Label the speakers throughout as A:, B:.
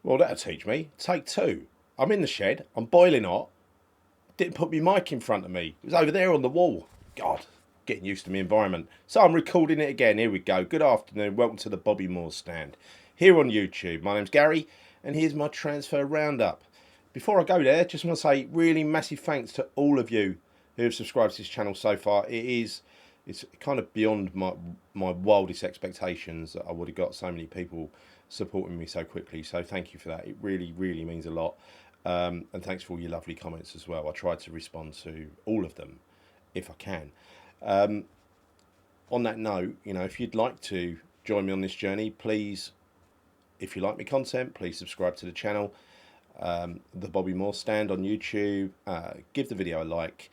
A: Well, that'll teach me. Take two. I'm in the shed. I'm boiling hot. Didn't put my mic in front of me. It was over there on the wall. God, getting used to my environment. So I'm recording it again. Here we go. Good afternoon. Welcome to the Bobby Moore stand. Here on YouTube. My name's Gary, and here's my transfer roundup. Before I go there, just want to say really massive thanks to all of you who have subscribed to this channel so far. It's kind of beyond my wildest expectations that I would have got so many people supporting me so quickly. So thank you for that. It really, really means a lot. And thanks for all your lovely comments as well. I try to respond to all of them if I can. On that note, if you'd like to join me on this journey, please, if you like my content, please subscribe to the channel. The Bobby Moore stand on YouTube. Give the video a like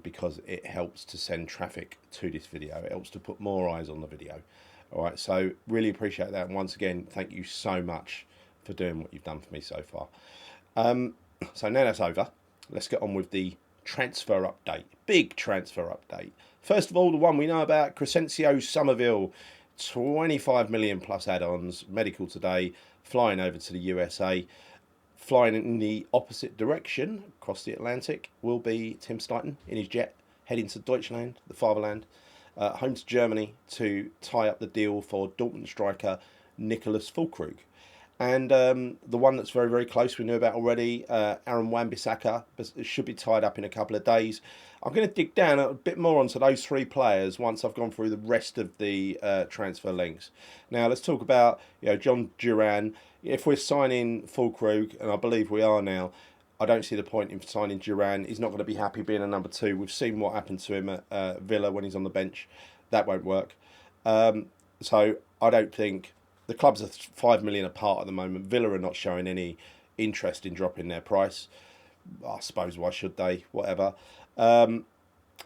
A: because it helps to send traffic to this video. It helps to put more eyes on the video. All right, so really appreciate that. And once again, thank you so much for doing what you've done for me so far. So now that's over, let's get on with the transfer update. Big transfer update. First of all, the one we know about, Crescencio Somerville, 25 million plus add-ons, medical today, flying over to the USA. Flying in the opposite direction across the Atlantic will be Tim Steiten in his jet, heading to Deutschland, the fatherland, home to Germany to tie up the deal for Dortmund striker Nicholas Füllkrug. And the one that's very, very close, we knew about already, Aaron Wan-Bissaka, should be tied up in a couple of days. I'm going to dig down a bit more onto those three players once I've gone through the rest of the transfer links. Now, let's talk about John Duran. If we're signing Füllkrug, and I believe we are now, I don't see the point in signing Duran. He's not going to be happy being a number two. We've seen what happened to him at Villa when he's on the bench. That won't work. So I don't think... The clubs are 5 million apart at the moment. Villa are not showing any interest in dropping their price. I suppose why should they? Whatever. Other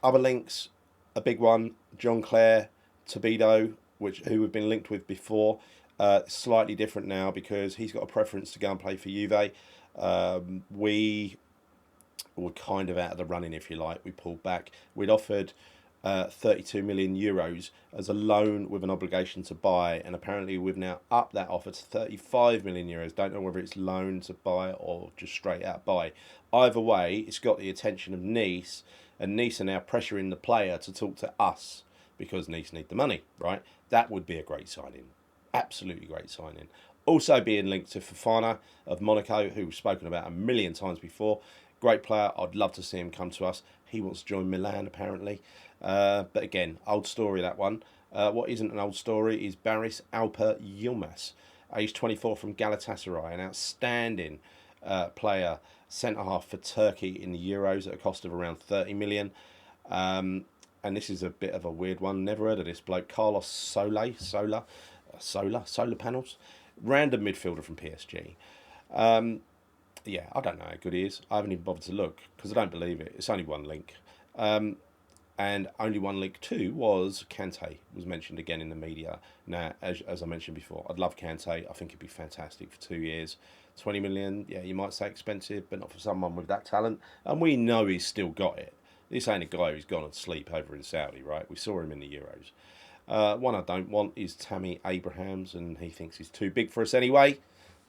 A: links, a big one, John Clare, Tobido, who we've been linked with before. Slightly different now because he's got a preference to go and play for Juve. We were kind of out of the running, if you like. We pulled back. We'd offered 32 million euros as a loan with an obligation to buy, and apparently we've now upped that offer to 35 million euros. Don't know whether it's loan to buy or just straight out buy. Either way, it's got the attention of Nice, and Nice are now pressuring the player to talk to us because Nice need the money, right? That would be a great signing. Absolutely great signing. Also being linked to Fofana of Monaco, who we've spoken about a million times before. Great player. I'd love to see him come to us. He wants to join Milan, apparently. But again, old story, that one. What isn't an old story is Barış Alper Yilmaz, age 24 from Galatasaray, an outstanding player, centre-half for Turkey in the Euros at a cost of around 30 million. And this is a bit of a weird one. Never heard of this bloke. Carlos Soler panels. Random midfielder from PSG. Yeah, I don't know how good he is. I haven't even bothered to look because I don't believe it. It's only one link. And only one link too was Kante, was mentioned again in the media. Now, as I mentioned before, I'd love Kante. I think he'd be fantastic for 2 years. 20 million, yeah, you might say expensive, but not for someone with that talent. And we know he's still got it. This ain't a guy who's gone on sleep over in Saudi, right? We saw him in the Euros. One I don't want is Tammy Abrahams, and he thinks he's too big for us anyway.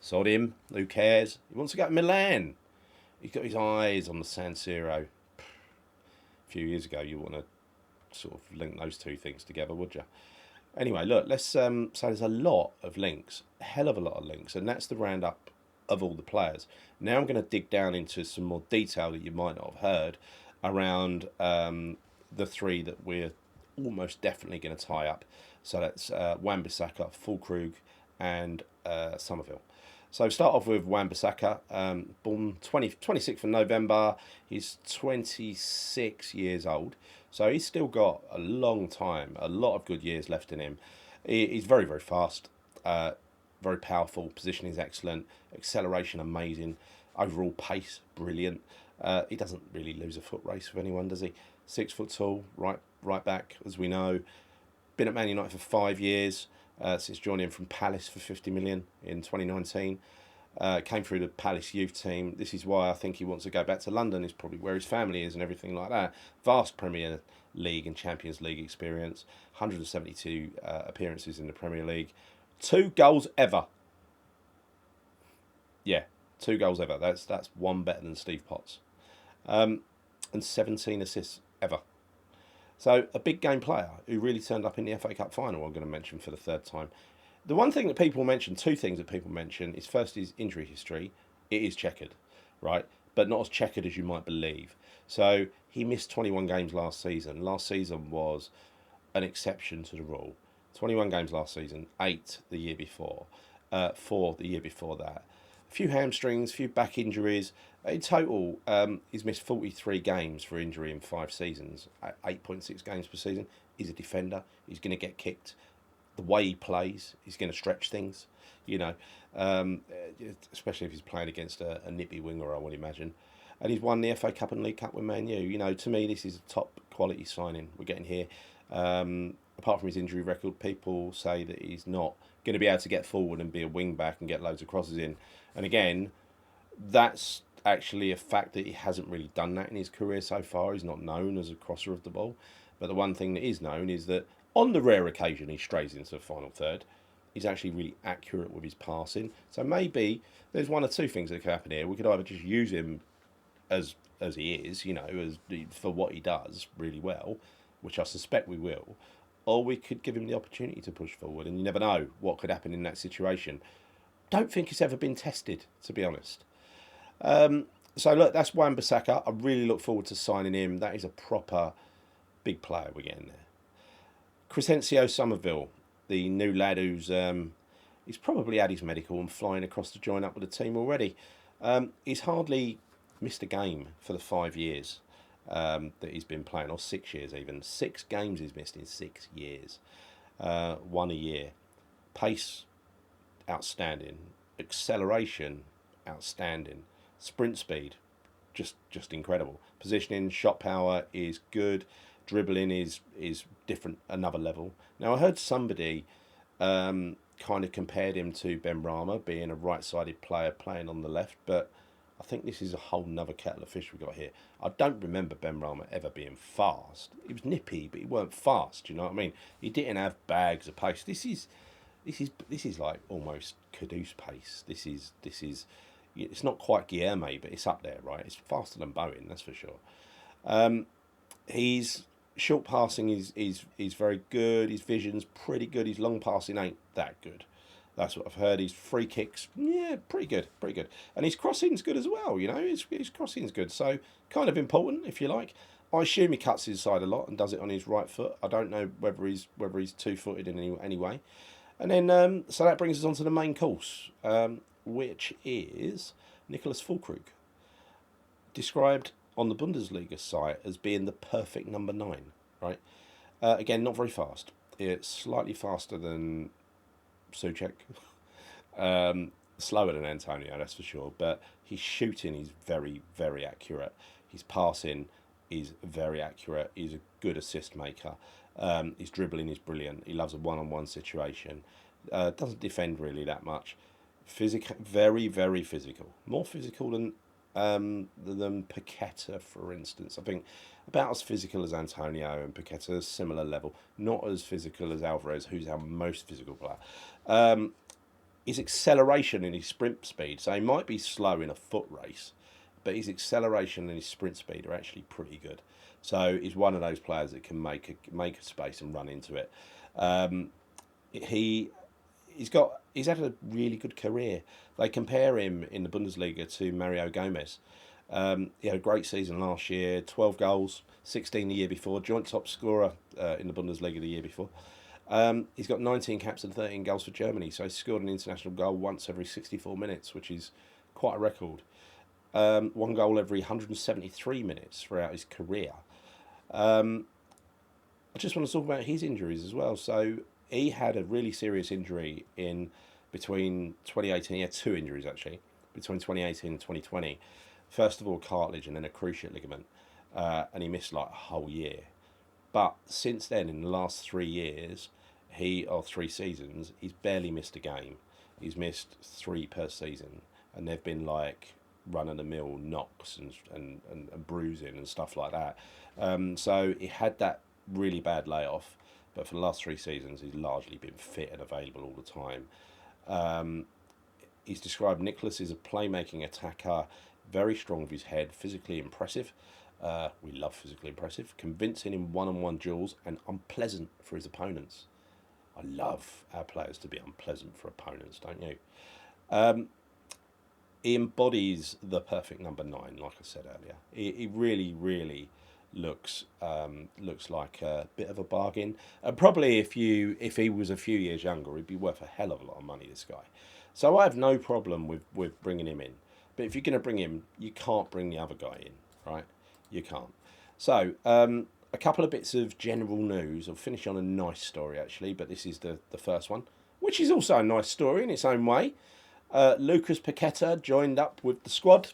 A: Sod him, who cares? He wants to go to Milan. He's got his eyes on the San Siro. A few years ago, you want to sort of link those two things together, would you? Anyway, look, let's so there's a lot of links, a hell of a lot of links, and that's the roundup of all the players. Now I'm going to dig down into some more detail that you might not have heard around the three that we're almost definitely going to tie up. So that's Wan-Bissaka, Füllkrug, and Somerville. So start off with Wan-Bissaka, born 26th of November. He's 26 years old. So he's still got a long time, a lot of good years left in him. He's very, very fast, very powerful, positioning is excellent, acceleration amazing, overall pace brilliant. He doesn't really lose a foot race with anyone, does he? 6 foot tall, right back, as we know. Been at Man United for 5 years. Since joining from Palace for 50 million in 2019. Came through the Palace youth team. This is why I think he wants to go back to London. It's probably where his family is and everything like that. Vast Premier League and Champions League experience. 172 appearances in the Premier League. 2 goals ever. Yeah, 2 goals ever. That's one better than Steve Potts. And 17 assists ever. So a big game player who really turned up in the FA Cup final. I'm going to mention for the third time. The one thing that people mention, two things that people mention, is first his injury history. It is checkered, right? But not as checkered as you might believe. So he missed 21 games last season. Last season was an exception to the rule. 21 games last season, 8 the year before, 4 the year before that. A few hamstrings, a few back injuries. In total, he's missed 43 games for injury in 5 seasons, 8.6 games per season. He's a defender. He's going to get kicked. The way he plays, he's going to stretch things, you know, um, especially if he's playing against a nippy winger, I would imagine. And he's won the FA Cup and League Cup with Man U. You know, to me, this is a top quality signing we're getting here. Apart from his injury record, people say that he's not going to be able to get forward and be a wing back and get loads of crosses in. And again, that's actually a fact that he hasn't really done that in his career so far. He's not known as a crosser of the ball. But the one thing that is known is that on the rare occasion he strays into the final third, he's actually really accurate with his passing. So maybe there's one or two things that could happen here. We could either just use him as he is, you know, as for what he does really well, which I suspect we will, or we could give him the opportunity to push forward. And you never know what could happen in that situation. Don't think it's ever been tested, to be honest. So look, that's Wan-Bissaka. I really look forward to signing him. That is a proper big player we're getting there. Crescencio Somerville, the new lad he's probably had his medical and flying across to join up with the team already. He's hardly missed a game for the 5 years that he's been playing, or 6 years even. 6 games he's missed in 6 years. One a year. Pace, outstanding. Acceleration, outstanding. Sprint speed, just incredible. Positioning, shot power is good. Dribbling is different, another level. Now I heard somebody kind of compared him to Ben Rama, being a right-sided player playing on the left, but I think this is a whole nother kettle of fish we got here. I don't remember Ben Rama ever being fast. He was nippy, but he weren't fast. You know what I mean? He didn't have bags of pace. This is like almost Caduce pace. This is it's not quite Guilherme, but it's up there, right? It's faster than Bowen, that's for sure. He's short passing is very good. His vision's pretty good. His long passing ain't that good. That's what I've heard. His free kicks, yeah, pretty good, pretty good. And his crossing's good as well. You know, his crossing's good. So kind of important, if you like. I assume he cuts inside a lot and does it on his right foot. I don't know whether he's 2-footed in any way. And then so that brings us on to the main course, which is Nicholas Füllkrug, described on the Bundesliga site as being the perfect number 9, right? Again, not very fast. It's slightly faster than Souček, slower than Antonio, that's for sure. But his shooting is very, very accurate. His passing is very accurate. He's a good assist maker. His dribbling is brilliant. He loves a one-on-one situation. Doesn't defend really that much. Physical, very, very physical. More physical than Paqueta, for instance. I think about as physical as Antonio, and Paqueta similar level. Not as physical as Alvarez, who's our most physical player. His acceleration and his sprint speed, so he might be slow in a foot race, but his acceleration and his sprint speed are actually pretty good. So he's one of those players that can make a space and run into it. He's had a really good career. They compare him in the Bundesliga to Mario Gomez. He had a great season last year, 12 goals, 16 the year before, joint top scorer in the Bundesliga the year before. He's got 19 caps and 13 goals for Germany, so he's scored an international goal once every 64 minutes, which is quite a record. One goal every 173 minutes throughout his career. I just want to talk about his injuries as well. So he had a really serious injury in between 2018. He had 2 injuries actually between 2018 and 2020. First of all, cartilage and then a cruciate ligament, and he missed like a whole year. But since then, in the last 3 years, 3 seasons, he's barely missed a game. He's missed 3 per season, and they've been like run-of-the-mill knocks and bruising and stuff like that. So he had that really bad layoff, but for the last 3 seasons, he's largely been fit and available all the time. He's described Nicholas as a playmaking attacker, very strong with his head, physically impressive. We love physically impressive, convincing in one-on-one duels, and unpleasant for his opponents. I love our players to be unpleasant for opponents, don't you? He embodies the perfect number 9, like I said earlier. He really, really looks like a bit of a bargain. And probably if he was a few years younger, he'd be worth a hell of a lot of money, this guy. So I have no problem with bringing him in. But if you're going to bring him, you can't bring the other guy in, right? You can't. So a couple of bits of general news. I'll finish on a nice story, actually, but this is the first one, which is also a nice story in its own way. Lucas Paqueta joined up with the squad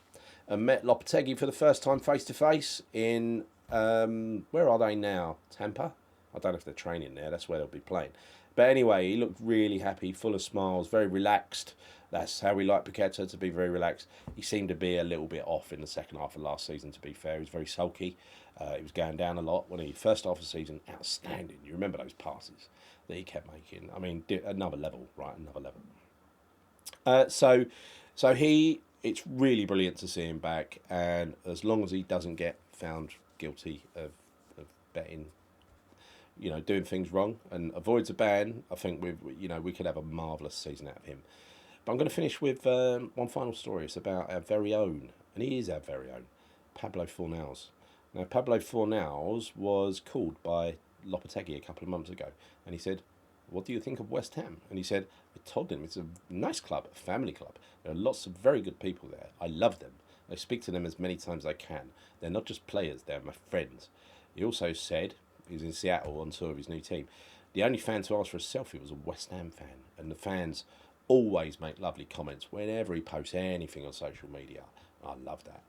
A: and met Lopetegui for the first time face-to-face in, where are they now? Tampa? I don't know if they're training there. That's where they'll be playing. But anyway, he looked really happy, full of smiles, very relaxed. That's how we like Paqueta, to be very relaxed. He seemed to be a little bit off in the second half of last season, to be fair. He was very sulky. He was going down a lot. When he first half of the season, outstanding. You remember those passes that he kept making. I mean, another level, right? Another level. It's really brilliant to see him back, and as long as he doesn't get found guilty of betting, doing things wrong and avoids a ban, I think we could have a marvellous season out of him. But I'm going to finish with one final story. It's about our very own, and he is our very own, Pablo Fornals. Now, Pablo Fornals was called by Lopetegui a couple of months ago, and he said, "What do you think of West Ham?" And he said, "I told him it's a nice club, a family club. There are lots of very good people there. I love them. I speak to them as many times as I can. They're not just players, they're my friends." He also said, he was in Seattle on tour of his new team, the only fan to ask for a selfie was a West Ham fan. And the fans always make lovely comments whenever he posts anything on social media. I love that.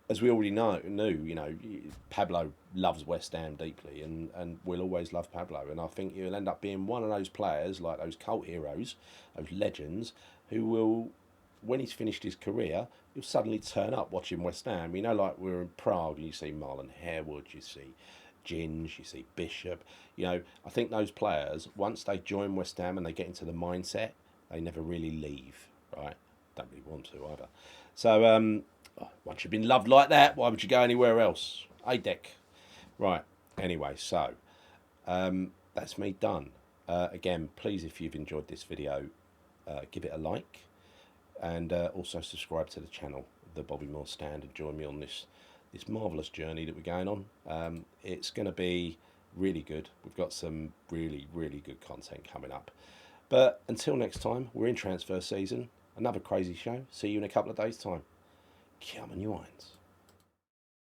A: As we already knew, Pablo loves West Ham deeply, and we'll always love Pablo. And I think he'll end up being one of those players, like those cult heroes, those legends, who will, when he's finished his career, he'll suddenly turn up watching West Ham. Like we're in Prague, and you see Marlon Harewood, you see Ginge, you see Bishop. I think those players, once they join West Ham and they get into the mindset, they never really leave, right? Don't really want to either. So, once you've been loved like that, why would you go anywhere else? Hey, Dick. Right. Anyway, so that's me done. Again, please, if you've enjoyed this video, give it a like, and also subscribe to the channel, The Bobby Moore Stand, and join me on this marvellous journey that we're going on. It's going to be really good. We've got some really, really good content coming up. But until next time, we're in transfer season. Another crazy show. See you in a couple of days' time. Come on, you irons.